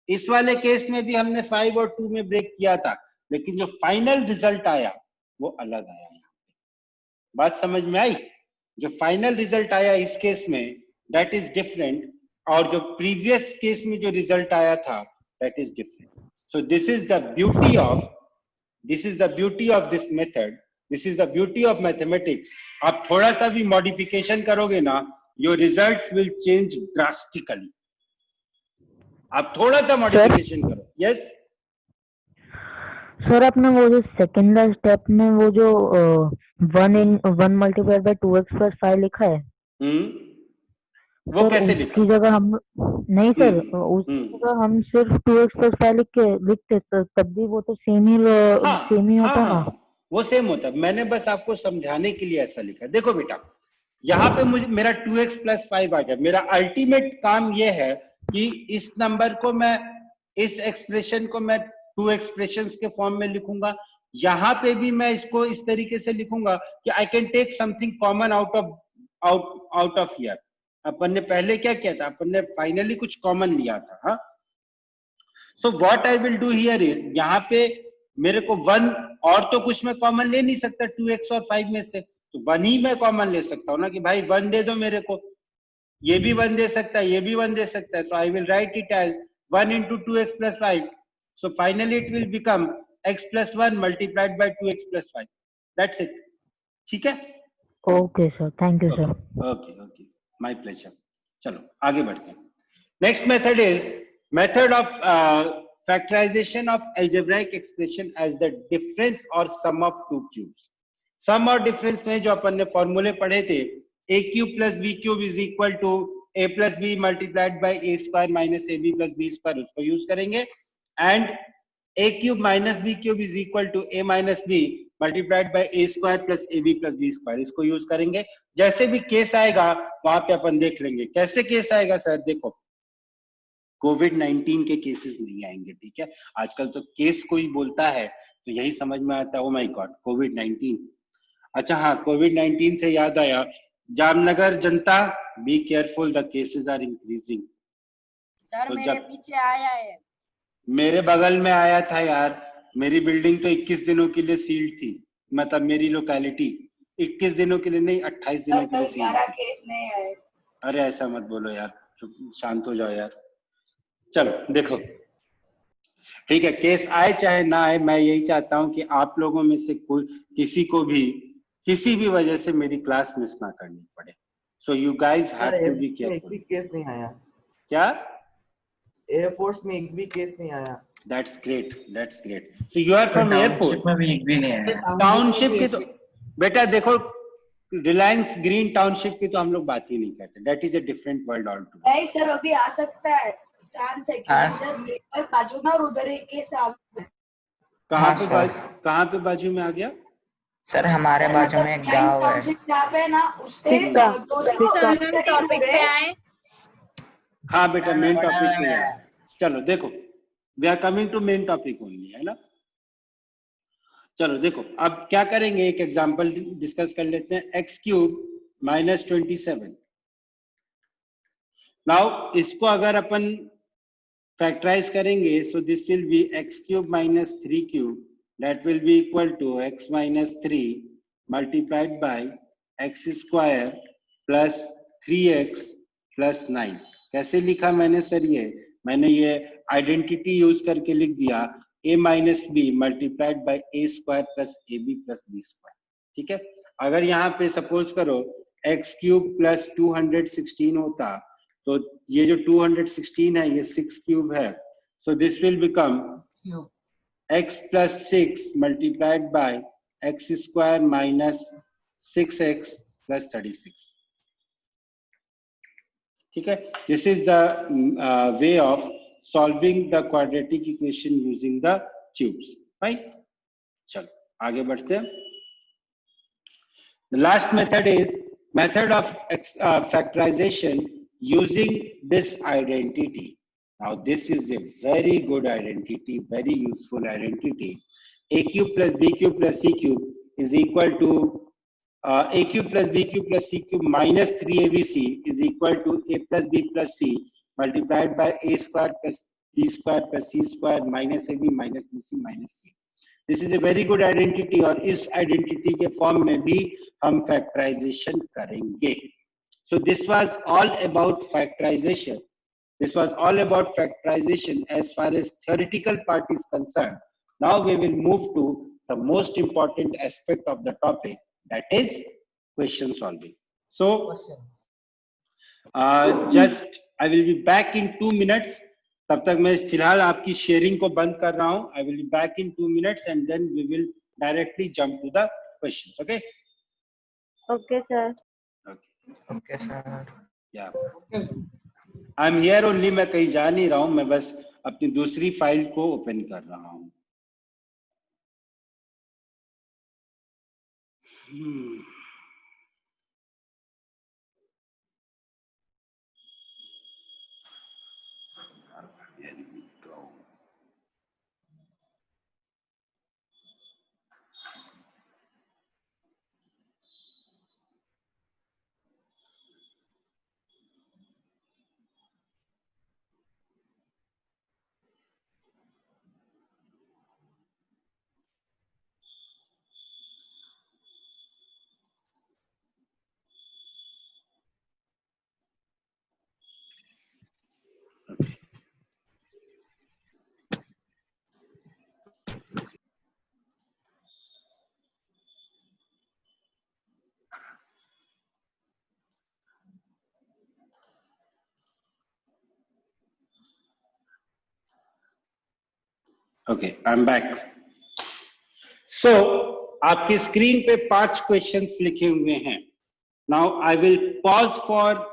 इस वाले केस में भी हमने 5 और 2 में ब्रेक किया था, लेकिन जो फाइनल रिजल्ट आया वो अलग आया। यहाँ पे बात समझ में आई? जो फाइनल रिजल्ट आया इस केस में दैट इज डिफरेंट, और जो प्रीवियस केस में जो रिजल्ट आया था that is different. So this is the beauty of this method, this is the beauty of mathematics. आप थोड़ा सा भी मॉडिफिकेशन करोगे ना, your results will change drastically. आप थोड़ा सा मॉडिफिकेशन करो. यस सर आपने वो जो सेकंड स्टेप में वो जो 1 मल्टीप्लाइड बाय 2x प्लस 5 लिखा है, वो सर कैसे लिखा? उसकी जगह हम नहीं सर, उसकी जगह हम सिर्फ 2x प्लस 5 लिखते तब भी वो तो सेम ही होता ना. वो सेम होता. मैंने बस आपको समझाने के लिए ऐसा लिखा. देखो बेटा, यहाँ पे मुझे मेरा 2x प्लस 5 आ गया. मेरा अल्टीमेट काम ये है कि इस नंबर को मैं, इस एक्सप्रेशन को मैं 2 एक्सप्रेशंस के फॉर्म में लिखूंगा. यहाँ पे भी मैं इसको इस तरीके से लिखूंगा कि I can take something common out of here. अपन ने पहले क्या किया था, अपन ने फाइनली कुछ कॉमन लिया था. हाँ, so what I will do here is, यहाँ पे मेरे को 1 और तो कुछ मैं कॉमन ले नहीं सकता 2x और 5 में से, तो 1 ही मैं कॉमन ले सकता हूँ ना कि भाई 1 दे दो मेरे को. ये भी 1 दे सकता है, ये भी 1 दे सकता है. तो I will write it as 1 into 2x plus 5. So finally it will become x plus 1 multiplied by 2x plus 5. That's it. ठीक है? Okay sir, thank you sir. Okay, my pleasure. चलो आगे बढ़ते हैं. Next method is method of factorization of algebraic expression as the difference or sum of two cubes. सम और difference में जो अपन ने फॉर्मूले पढ़े थे, a cube plus b cube is equal to a plus b multiplied by a square minus ab plus b square, उसको use करेंगे. And a cube minus b cube is equal to a minus b multiplied by a square plus ab plus b square, इसको use करेंगे. जैसे भी case आएगा वहां पे अपन देख लेंगे. कैसे केस आएगा सर? देखो, कोविड-19 के केसेस नहीं आएंगे. ठीक है, आजकल तो केस कोई बोलता है तो यही समझ में आता है, ओ माय गॉड कोविड-19. अच्छा हाँ, कोविड-19 से याद आया, जामनगर जनता be careful, the cases are increasing. Sir मेरे पीछे आया है. मेरे बगल में आया था यार. मेरी बिल्डिंग तो 21 दिनों के लिए सील्ड थी, मतलब मेरी लोकेलिटी 21 दिनों के लिए नहीं 28 दिनों के लिए सील्ड थी. केस नहीं आए. अरे ऐसा मत बोलो यार, चुप शांत हो जाओ यार. चलो देखो, ठीक है, केस आए चाहे ना आए, मैं यही चाहता हूं कि आप लोगों में से कोई किसी को भी किसी भी वजह से मेरी क्लास मिस ना करनी पड़े. So you guys have to be careful. एक भी केस नहीं आया. क्या? एयरफोर्स में एक भी केस नहीं आया. That's great. That's great. So you are from airport. Township में भी एक भी नहीं आया. टाउनशिप की तो बेटा देखो, रिलायंस ग्रीन टाउनशिप की तो हम लोग बात ही नहीं करते. That is a different world altogether. नहीं सर, अभी आ सकता है. चांस है कि इधर मेरे बाजू में और उधर एक केस आ गया. कहाँ पे बाजू में आ गया? सर हमारे बाजू में एक गांव है. जहाँ पे ना उससे टॉपिक पे आए. हाँ बेटा, मेन टॉपिक पे है. चलो देखो, we are coming to main topic only, है ना. चलो देखो, अब क्या करेंगे, एक एग्जांपल डिस्कस कर लेते हैं. x cube minus 27. नाउ इसको अगर अपन फैक्टराइज करेंगे, सो this will be x cube minus 3 cube, that will be equal to x minus 3 multiplied by x square plus 3x plus 9. कैसे लिखा मैंने सर? मैंने ये आइडेंटिटी यूज करके लिख दिया, a minus b multiplied by a square plus ab plus b square. ठीक है, अगर यहाँ पे सपोज करो x क्यूब प्लस 216 होता, तो ये जो 216 है ये 6 क्यूब है. So this will become x plus 6 multiplied by x square minus 6x plus 36. ठीक है, this is the way of solving the quadratic equation using the cubes, right? चलो आगे बढ़ते हैं. The last method is method of factorization using this identity. Now this is a very good identity, very useful identity. A cube plus b cube plus c cube is equal to a cube plus b cube plus c cube minus 3abc is equal to a plus b plus c multiplied by a square plus b square plus c square minus ab minus bc minus c. This is a very good identity और इस identity के form में भी हम factorisation करेंगे. So this was all about factorization. This was all about factorization as far as theoretical part is concerned. Now we will move to the most important aspect of the topic, that is question solving. So just I will be back in 2 minutes. तब तक मैं फिलहाल आपकी sharing को बंद कर रहा हूं. I will be back in 2 minutes and then we will directly jump to the questions. Okay? Okay, sir. Okay, sir. Yeah. I'm here only. मैं कहीं जा नहीं रहा हूं. मैं बस अपनी दूसरी फाइल को ओपन कर रहा हूं. Here we go. Okay, I'm back. So आपकी स्क्रीन पे 5 क्वेश्चंस लिखे हुए हैं. Now I will pause for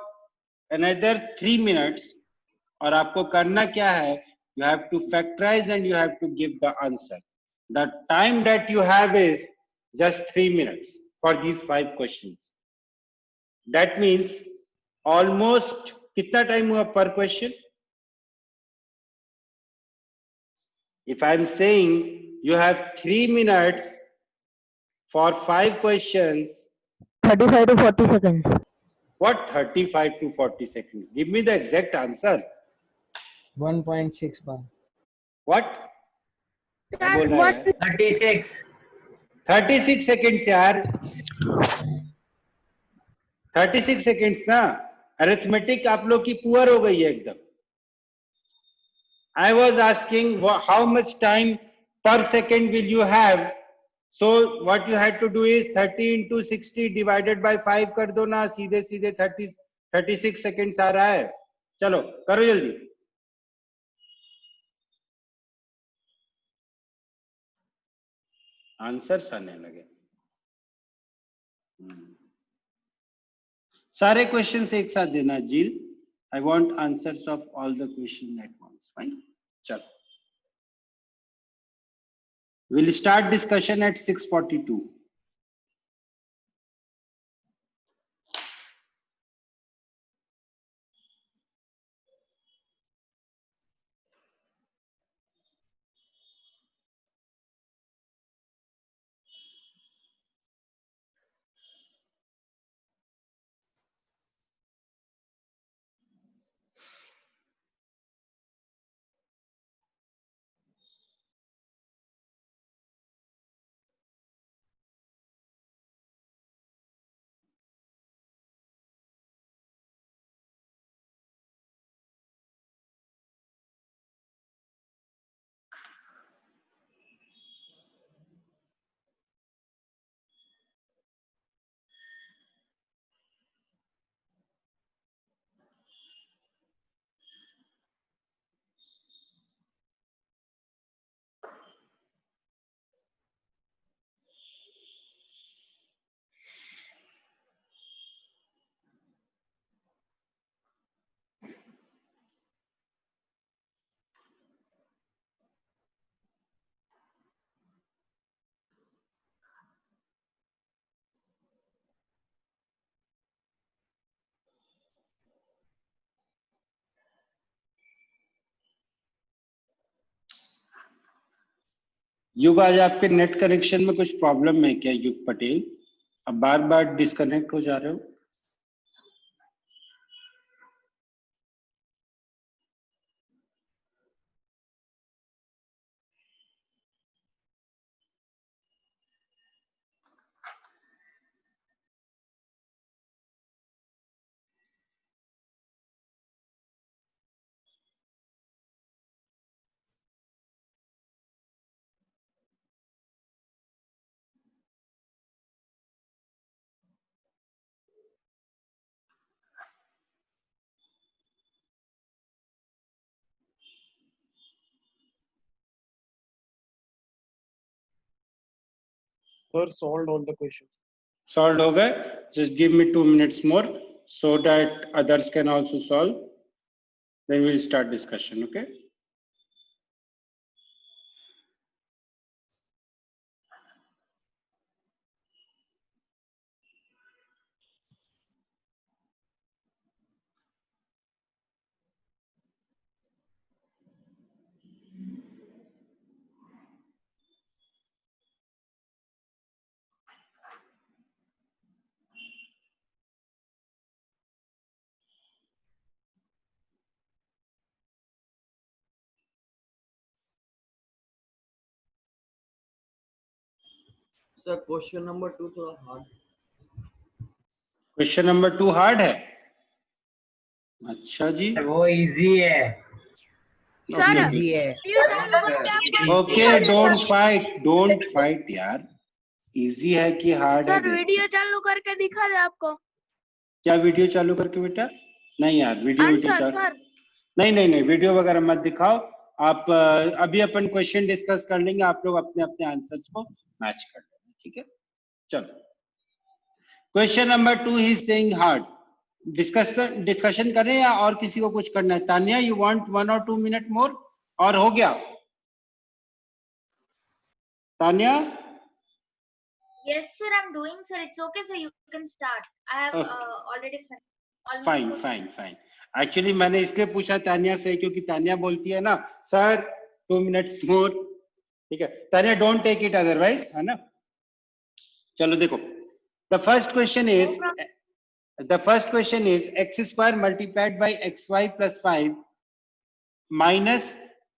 another 3 minutes. और आपको करना क्या है? You have to factorize and you have to give the answer. The time that you have is just 3 minutes for these 5 questions. That means almost कितना time हुआ per question? If I'm saying you have 3 minutes for 5 questions. 35 to 40 seconds. What 35 to 40 seconds? Give me the exact answer. 1.6 bar. What? क्या बोल रहा है? 36. 36 seconds यार. 36 seconds ना. Arithmetic आप लोग की पुअर हो गई है एकदम. I was asking how much time per second will you have? So what you had to do is 30 into 60 divided by 5 कर दो ना. सीधे सीधे 36 seconds आ रहा है. चलो करो जल्दी. आंसर्स आने लगे. सारे क्वेश्चंस एक साथ देना जील. I want answers of all the questions at once. Fine. चलो. We'll start discussion at 6:42. युग आज आपके नेट कनेक्शन में कुछ प्रॉब्लम है क्या युग पटेल? अब बार बार डिस्कनेक्ट हो जा रहे हो. Sir, solved all the questions. Solved हो गए? Just give me 2 minutes more so that others can also solve. Then we'll start discussion. Okay. Sir question number 2 थोड़ा हार्ड। क्वेश्चन नंबर 2 हार्ड है? अच्छा जी, वो इजी है सर इजी है okay, don't fight यार। Easy है कि हार्ड है? सर वीडियो चालू करके दिखा दे आपको। क्या वीडियो चालू करके बेटा? नहीं यार, वीडियो आंसर नहीं वीडियो वगैरह मत दिखाओ आप। अभी अपन क्वेश्चन डिस्कस कर लेंगे, आप लोग अपने अपने आंसर्स को मैच कर लेंगे, ठीक है? चलो, question number 2 he saying hard. Discussion करें या और किसी को कुछ करना है? Tania, you want 1 or 2 minute मोर और हो गया? Tania? Yes, sir, I'm doing, sir. It's okay, sir. You can start. I have already finished. Fine. Actually मैंने इसलिए पूछा तानिया से क्योंकि तानिया बोलती है ना सर 2 मिनट्स मोर, ठीक है? Tania don't take it otherwise, है ना? चलो देखो, the first question is x square multiplied by xy plus 5 minus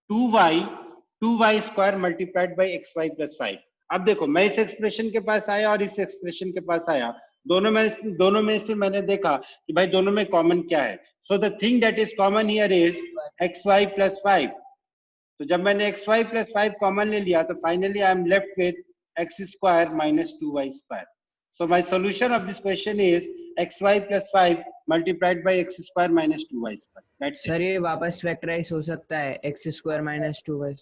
2y square multiplied by xy plus 5। अब देखो, मैं इस एक्सप्रेशन के पास आया और इस एक्सप्रेशन के पास आया, दोनों में से मैंने देखा कि भाई दोनों में कॉमन क्या है। So the thing that is common here is xy plus 5। तो जब मैंने xy प्लस 5 कॉमन ले लिया तो finally I am left with x square minus 2y square. So my solution of this question is xy plus 5 multiplied by x square minus 2y square. Sir ये वापस factorise हो सकता है x square minus 2y?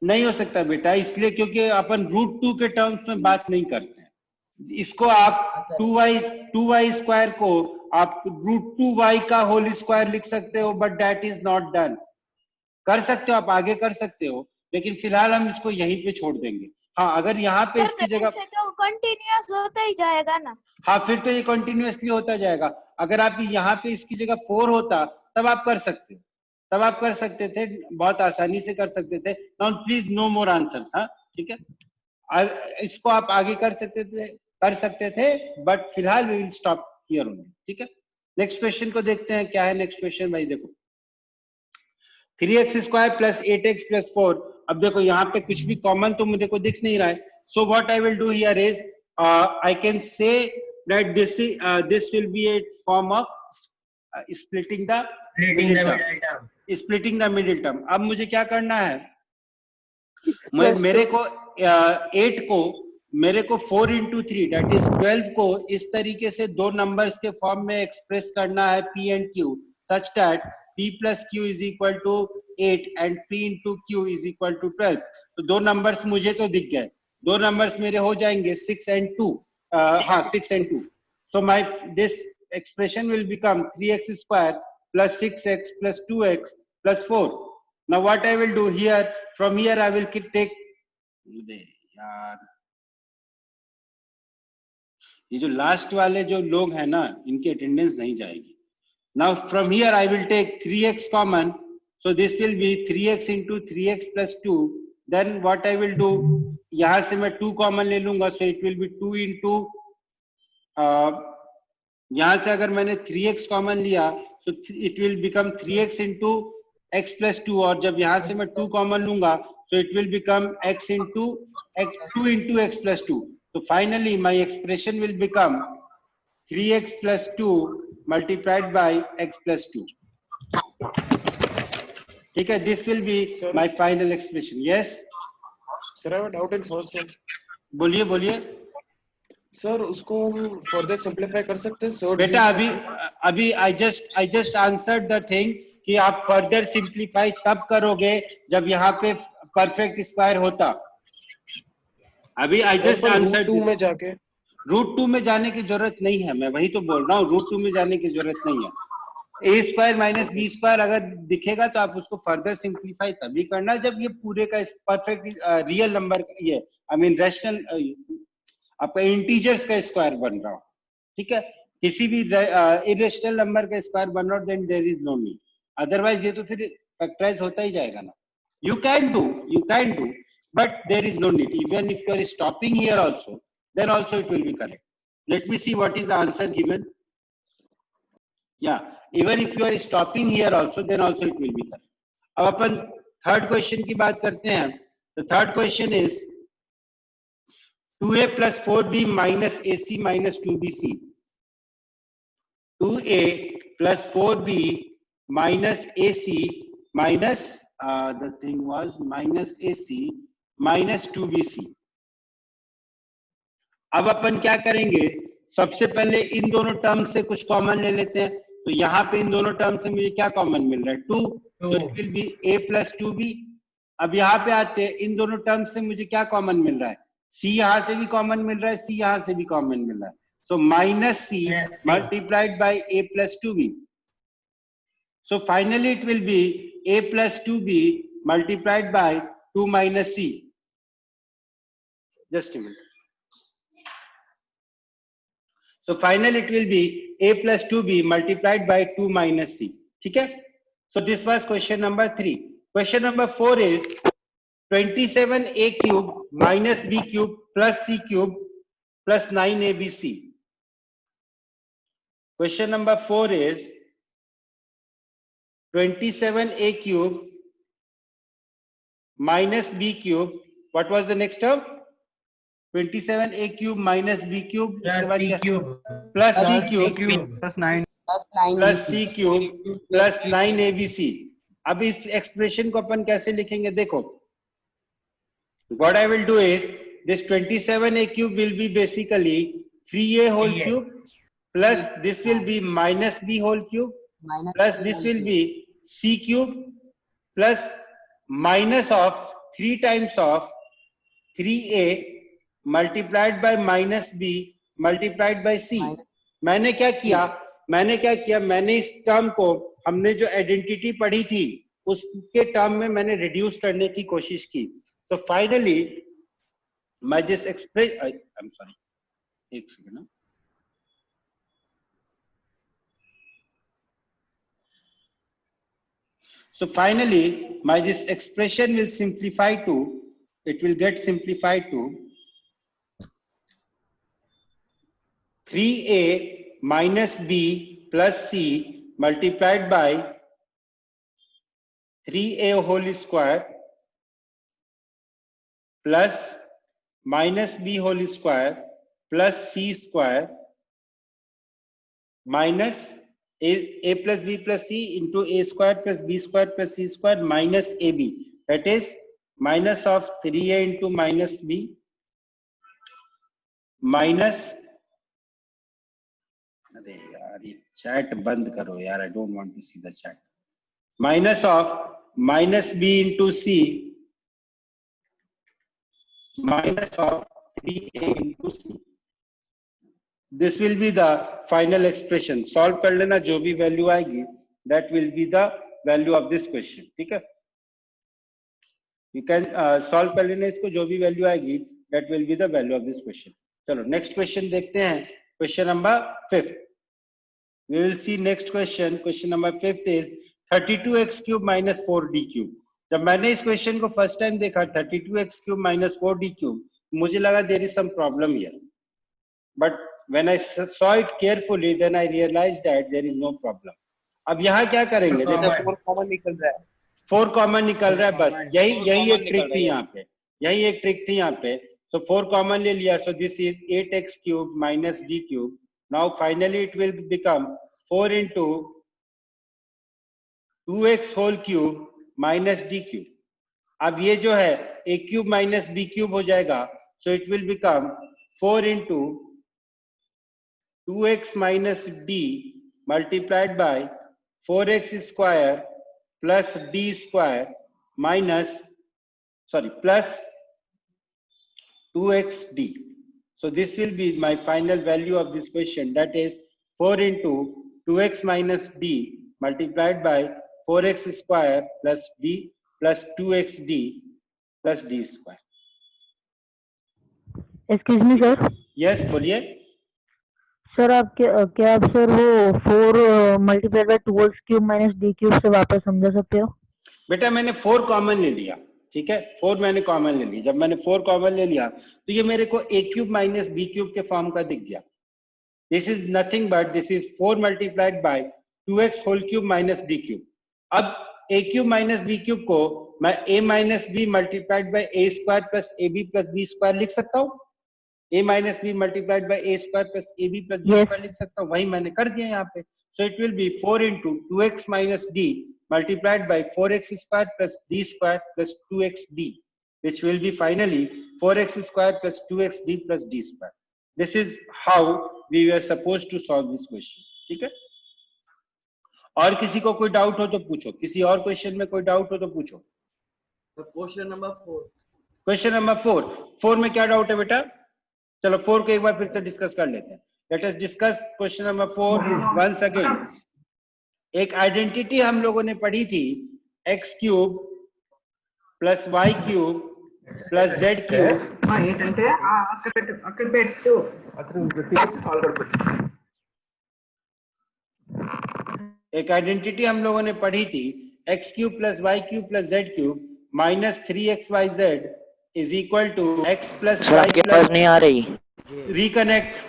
नहीं हो सकता बेटा, इसलिए क्योंकि अपन √2 के टर्म्स में बात नहीं करते हैं। इसको आप 2y स्क्वायर को आप √2y का होल स्क्वायर लिख सकते हो, but that is not done. कर सकते हो, आप आगे कर सकते हो, लेकिन फिलहाल हम इसको यहीं पे छोड़ देंगे। हाँ, अगर यहाँ पे इसकी जगह तो कंटिन्यूअस होता ही जाएगा ना? हाँ, फिर तो ये कंटिन्यूअसली होता जाएगा। अगर आप यहाँ पे इसकी जगह 4 होता तब आप कर सकते हो, तब आप कर सकते थे, बहुत आसानी से कर सकते थे। Now please no more answers, हाँ ठीक है? इसको आप आगे कर सकते थे, बट फिलहाल we will stop here only, ठीक है? नेक्स्ट क्वेश्चन को देखते हैं, क्या है नेक्स्ट क्वेश्चन भाई? देखो, 3x square plus 8x plus 4। अब देखो यहाँ पे कुछ भी कॉमन तो मुझे को दिख नहीं रहा है। So what I will do here is I can say that this will B A form of splitting the middle term. अब मुझे क्या करना है? मेरे को 8 को मेरे को 4 into 3 दैट इज 12 को इस तरीके से दो नंबर्स के फॉर्म में एक्सप्रेस करना है P and Q such that P plus Q is equal to 8 and P into Q is equal to 12। तो दो नंबर्स मुझे तो दिख गए, दो नंबर्स मेरे हो जाएंगे 6 and 2। हाँ, 6 and 2। So my this expression will become 3x square plus 6x plus 2x plus 4। Now what I will do here, from here I will take यार ये जो लास्ट वाले जो लोग हैं ना, इनकी अटेंडेंस नहीं जाएगी। Now from here I will take 3x common, so this will be 3x into 3x plus 2। Then what I will do, यहाँ से मैं 2 common ले लूंगा, so it will be 2 into यहाँ से अगर मैंने 3x common लिया, so it will become 3x into x plus 2। और जब यहाँ से मैं 2 common लूंगा, so it will become x into 2 into x plus 2। So finally my expression will become 3x plus 2 multiplied by x plus 2। ठीक है? This will be my final expression। Yes? Sir, I have a doubt in first one। बोलिए। Sir उसको हम further simplify कर सकते हैं? बेटा अभी I just answered the thing कि आप फर्दर सिंपलीफाई तब करोगे जब यहाँ पे परफेक्ट स्क्वायर होता। अभी आई जस्ट आंसर रूट 2 में जाके रूट 2 में जाने की जरूरत नहीं है, मैं वही तो बोल रहा हूँ, रूट 2 में जाने की जरूरत नहीं है। ए स्क्वायर माइनस बी स्क्वायर अगर दिखेगा तो आप उसको फर्दर सिंप्लीफाई तभी करना जब ये पूरे का परफेक्ट रियल नंबर ये आई मीन रैशनल आपका इंटीजर्स का स्क्वायर बन रहा हो, ठीक है। किसी भी इरेशनल नंबर का स्क्वायर बन रहा हो then there is no need, otherwise ये तो फिर फैक्टराइज होता ही जाएगा ना। You can do but there is no need. Even if you are stopping here also, then also it will be correct. Let me see what is the answer given. Yeah, even if you are stopping here also, then also it will be correct. अब अपन third question की बात करते हैं। तो third question is 2a plus 4b minus ac minus 2bc. 2a plus 4b minus ac minus the thing was minus ac minus 2bc. अब अपन क्या करेंगे, सबसे पहले इन दोनों टर्म से कुछ कॉमन ले लेते हैं। तो यहाँ पे इन दोनों टर्म से मुझे क्या कॉमन मिल रहा है, 2, so it will be a plus 2b. अब यहाँ पे आते हैं, इन दोनों टर्म से मुझे क्या कॉमन मिल रहा है, c यहाँ से भी कॉमन मिल रहा है, c यहाँ से भी कॉमन मिल रहा है। So minus c multiplied by a plus 2b. So finally it will be a plus 2b multiplied by 2 minus c. Just a minute. So finally it will be a plus 2b multiplied by 2 minus c. ठीक है? So this was question number 3. Question number 4 is 27a cube minus b cube plus c cube plus 9abc. Question number 4 is 27a cube minus b cube. What was the next term? 27a cube minus b cube plus c cube plus c cube plus 9 plus c cube plus 9abc. अब इस expression को अपन कैसे लिखेंगे, देखो, what I will do is this 27a cube will be basically 3a whole cube plus this will be minus b whole cube plus this will be c cube plus minus of 3 times of 3a multiplied by minus b multiplied by c. मैंने क्या किया, मैंने इस term को, हमने जो identity पढ़ी थी उसके टर्म में मैंने रिड्यूस करने की कोशिश की। सो फाइनली मैं जिस एक्सप्रेस, आई एम सॉरी, एक second, so finally my this expression will simplify to, it will get simplified to 3a minus b plus c multiplied by 3a whole square plus minus b whole square plus c square minus a plus b plus c into a square plus b square plus c square minus ab. That is minus of 3a into minus b minus, अरे यार ये chat बंद करो यार, I don't want to see the chat, minus of minus b into c minus of 3a into c. This will be the final expression. Solve कर लेना, जो भी वैल्यू आएगी that will be the value of this question. ठीक है, you can solve कर लेना इसको, जो भी वैल्यू आएगी that will be the value of this question. चलो नेक्स्ट क्वेश्चन देखते हैं, question number 5th. We will see next question. Question number 5th is 32x cube minus 4d cube. जब मैंने इस क्वेश्चन को फर्स्ट टाइम देखा 32x cube minus 4d cube, मुझे लगा there is some problem here. But when I saw it carefully, then I realized that there is no problem. अब यहाँ क्या करेंगे, देखो 4 कॉमन निकल रहा है, 4 कॉमन निकल रहा है, बस यही एक ट्रिक थी यहाँ पे, यही एक ट्रिक थी यहाँ पे. So 4 कॉमन ले लिया, so this is 8x cube minus d cube. Now finally it will become 4 into 2x whole cube minus d cube. अब ये जो है a cube minus b cube हो जाएगा, so it will become 4 into 2x minus d multiplied by 4x square plus d square minus, sorry, plus 2xd. So this will be my final value of this question, that is 4 into 2x minus d multiplied by 4x square plus d plus 2xd plus d square. Excuse me sir. Yes बोलिए. Sir आप क्या आप sir वो 4 multiplied bye 2 cube minus D cube से वापस समझा सकते हो? बेटा मैंने 4 कॉमन ले लिया, ठीक है, 4 मैंने कॉमन ले लिया. जब मैंने 4 कॉमन ले लिया तो ये मेरे को a cube minus b cube के फॉर्म का दिख गया. This is nothing but this is 4 multiplied by 2x whole cube minus d cube. अब a cube minus b cube को मैं a minus b multiplied by a square plus ab plus b square लिख सकता हूँ. a minus b multiplied by a square plus ab plus b square लिख सकता हूँ. वही मैंने कर दिया यहाँ पे. So it will be 4 into 2x minus d multiplied by 4x square plus d square plus 2xd, which will be finally 4x square plus 2xd plus d square. This is how we were supposed to solve this question. ठीक है. और किसी को कोई doubt हो तो पूछो. किसी और क्वेश्चन में कोई डाउट हो तो पूछो. Question number 4. क्वेश्चन नंबर 4 में क्या डाउट है बेटा? चलो 4 को एक बार फिर से डिस्कस कर लेते हैं. Let us discuss question number 4 once again. एक आइडेंटिटी हम लोगों ने पढ़ी थी, x cube plus y cube plus z cube. एक आइडेंटिटी हम लोगों ने पढ़ी थी, x cube plus y cube plus z cube minus 3xyz is equal to x plus y plus. नहीं आ रही. रिकनेक्ट.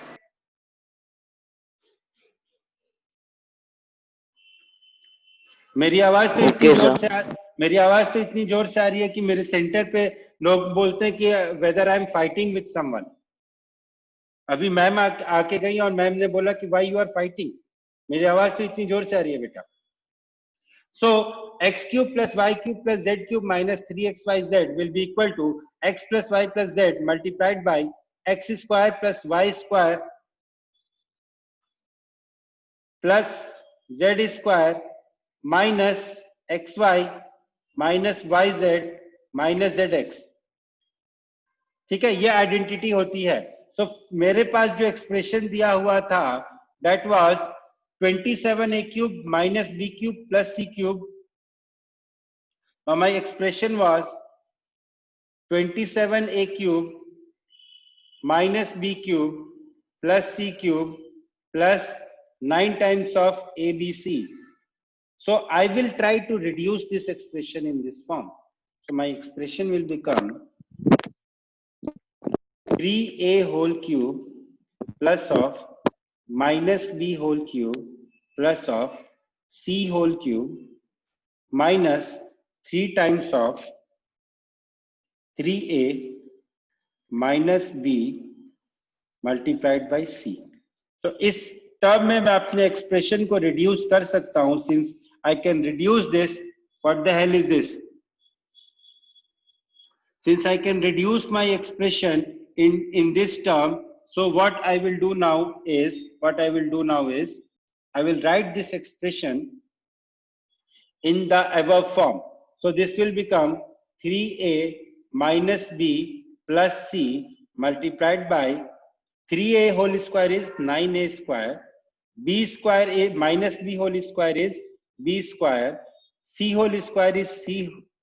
मेरी आवाज तो इतनी जोर से आ रही है कि मेरे सेंटर पे लोग बोलते हैं कि whether I am fighting with someone. अभी मैम आके गई और मैम ने बोला कि व्हाई यू आर फाइटिंग. मेरी आवाज तो इतनी जोर से आ रही है बेटा. So x cube plus y cube plus z cube minus 3xyz will be equal to x plus y plus z multiplied by x square plus y square plus z square minus xy minus yz minus zx. ठीक है, ये identity होती है. सो मेरे पास जो expression दिया हुआ था that was 27a cube minus b cube plus c cube. My expression was 27a cube minus b cube plus c cube plus 9 times of abc. So I will try to reduce this expression in this form. So my expression will become 3a whole cube plus of minus b whole cube plus of c whole cube minus 3 times of 3a minus b multiplied by c. So इस term में मैं अपने expression को reduce कर सकता हूं. Since I can reduce this, what the hell is this? Since I can reduce my expression in this term, so what I will do now is, I will write this expression in the above form. So this will become 3a minus b plus c multiplied by 3a whole square is 9a square, b square a minus b whole square is b square, c whole square is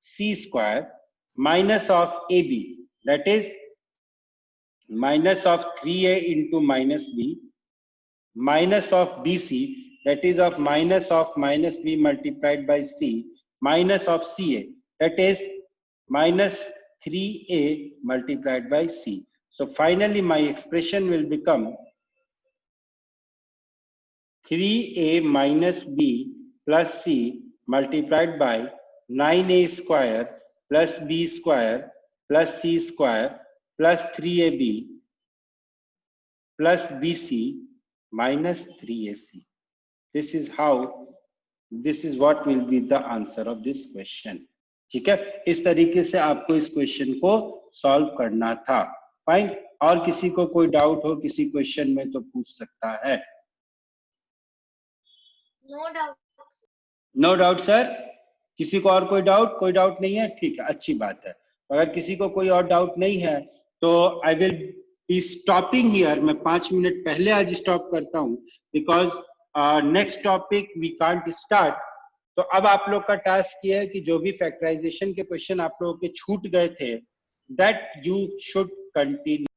c square minus of ab, that is minus of 3a into minus b minus of bc, that is of minus b multiplied by c minus of ca, that is minus 3a multiplied by c. So finally my expression will become 3a minus b plus c multiplied by 9a square plus b square plus c square plus 3ab plus bc minus 3ac. This is what will be the answer of this question. ठीक है, इस तरीके से आपको इस question को solve करना था. फाइन. और किसी को कोई डाउट हो किसी क्वेश्चन में तो पूछ सकता है. No doubt sir. किसी को और कोई डाउट नहीं है? ठीक है, अच्छी बात है. अगर किसी को कोई और डाउट नहीं है तो I will be stopping here. मैं 5 मिनट पहले आज स्टॉप करता हूँ because next topic we can't start. तो अब आप लोग का टास्क ये है कि जो भी फैक्टराइजेशन के क्वेश्चन आप लोगों के छूट गए थे दैट यू शुड कंटिन्यू।